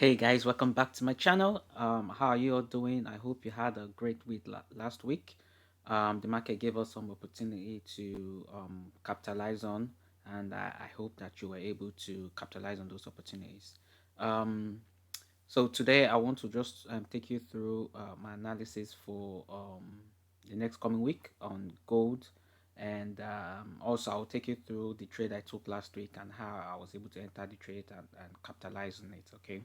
Hey guys, welcome back to my channel. How are you all doing? I hope you had a great week last week. The market gave us some opportunity to capitalize on, and I hope that you were able to capitalize on those opportunities. Um, so today I want to just take you through my analysis for the next coming week on gold, and also I'll take you through the trade I took last week and how I was able to enter the trade and capitalize on it. Okay.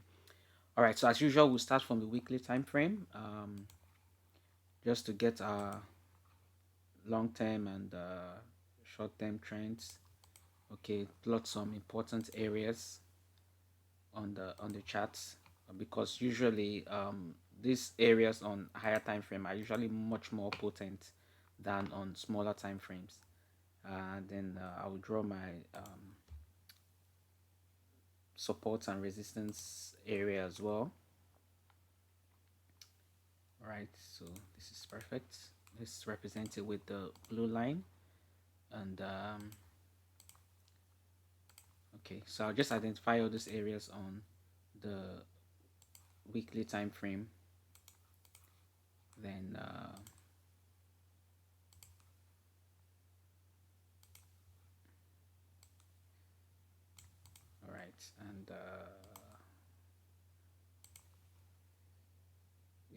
All right, so as usual, we'll start from the weekly time frame, just to get our long-term and short-term trends. Okay, plot some important areas on the charts because usually these areas on higher time frame are usually much more potent than on smaller time frames. Then I will draw my support and resistance area as well. All right, so this is perfect. This is represented with the blue line, and okay, so I'll just identify all these areas on the weekly time frame. Then all right, and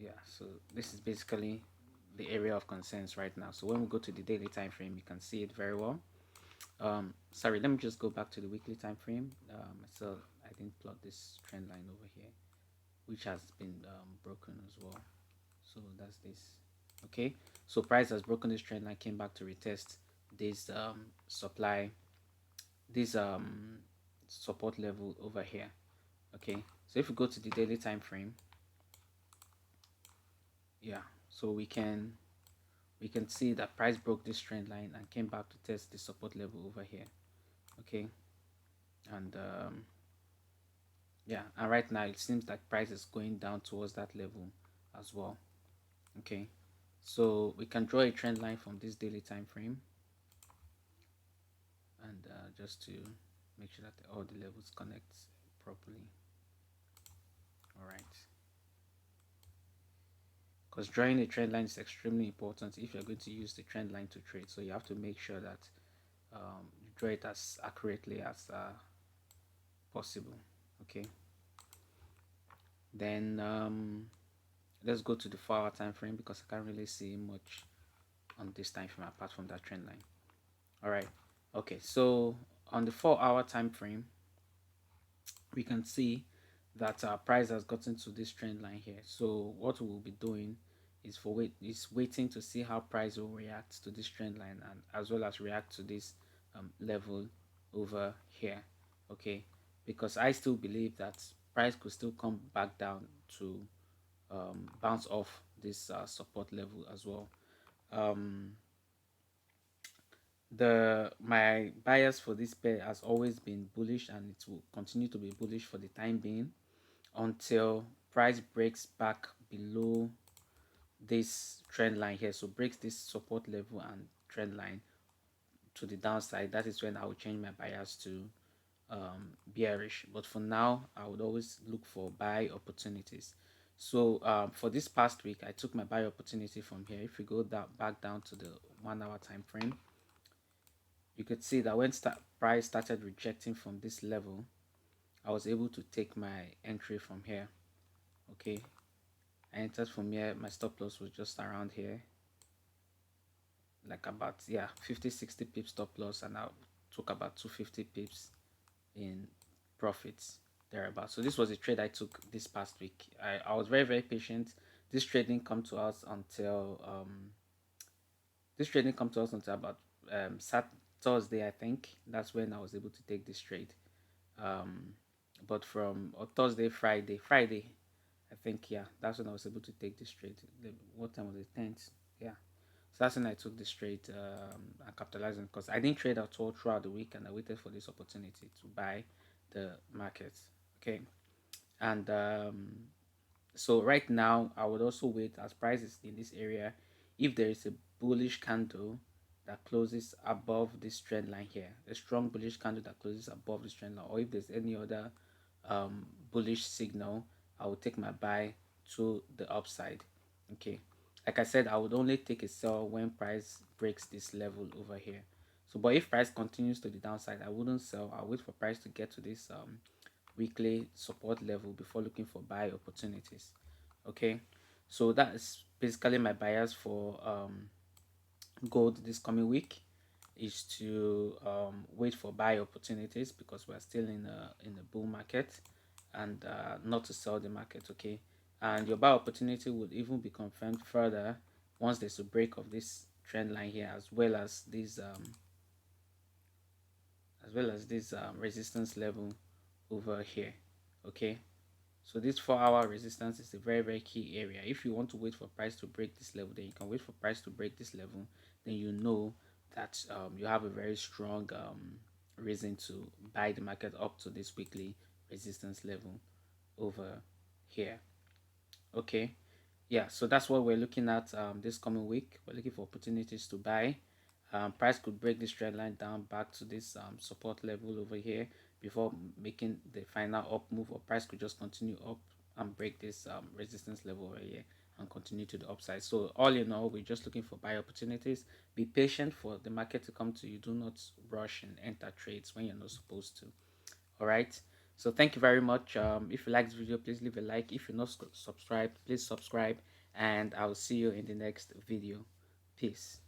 yeah, so this is basically the area of concerns right now. So when we go to the daily time frame, you can see it very well. Sorry, let me just go back to the weekly time frame. So I didn't plot this trend line over here, which has been broken as well. So that's this. Okay, so price has broken this trend line, came back to retest this supply, this support level over here. Okay, so if we go to the daily time frame, yeah, so we can see that price broke this trend line and came back to test the support level over here. Okay, and yeah, and right now it seems like price is going down towards that level as well. Okay, so we can draw a trend line from this daily time frame, and just to make sure that all the levels connect properly. All right, because drawing a trend line is extremely important if you're going to use the trend line to trade. So you have to make sure that you draw it as accurately as possible. Okay, then let's go to the 4 hour time frame because I can't really see much on this time frame apart from that trend line. All right, okay, so on the 4 hour time frame we can see that our price has gotten to this trend line here. So what we will be doing is waiting to see how price will react to this trend line, and as well as react to this level over here. Okay, because I still believe that price could still come back down to bounce off this support level as well. um, the my bias for this pair has always been bullish, and it will continue to be bullish for the time being until price breaks back below this trend line here. So breaks this support level and trend line to the downside. That is when I will change my bias to bearish. But for now, I would always look for buy opportunities. So for this past week, I took my buy opportunity from here. If we go back down to the 1 hour time frame, you could see that when price started rejecting from this level, I was able to take my entry from here. Okay, I entered from here. My stop loss was just around here, like about, yeah, 50-60 pips stop loss, and I took about 250 pips in profits thereabout. So this was a trade I took this past week. I was very patient. This trade didn't come to us until about Thursday, I think. That's when I was able to take this trade. um but from Thursday, Friday, I think, yeah, that's when I was able to take this trade. What time was it? 10th. Yeah, so that's when I took this trade and capitalized on, because I didn't trade at all throughout the week, and I waited for this opportunity to buy the market. Okay, and so right now I would also wait as prices in this area. If there is a bullish candle that closes above this trend line here, a strong bullish candle that closes above this trend line, or if there's any other bullish signal, I will take my buy to the upside. Okay, like I said, I would only take a sell when price breaks this level over here. So but if price continues to the downside, I wouldn't sell. I'll wait for price to get to this weekly support level before looking for buy opportunities. Okay, so that's basically my bias for gold this coming week, is to wait for buy opportunities because we're still in a bull market, and not to sell the market. Okay, and your buy opportunity would even be confirmed further once there's a break of this trend line here, as well as this resistance level over here. Okay, so this 4 hour resistance is a very key area. If you want to wait for price to break this level, then you can wait for price to break this level. Then you know that you have a very strong reason to buy the market up to this weekly resistance level over here. Okay, yeah, so that's what we're looking at this coming week. We're looking for opportunities to buy. Price could break this trend line down back to this support level over here before making the final up move, or price could just continue up and break this resistance level over here and continue to the upside. So all in all, we're just looking for buy opportunities. Be patient for the market to come to you. Do not rush and enter trades when you're not supposed to. All right, so thank you very much. If you like this video, please leave a like. If you're not subscribed, please subscribe, and I'll see you in the next video. Peace.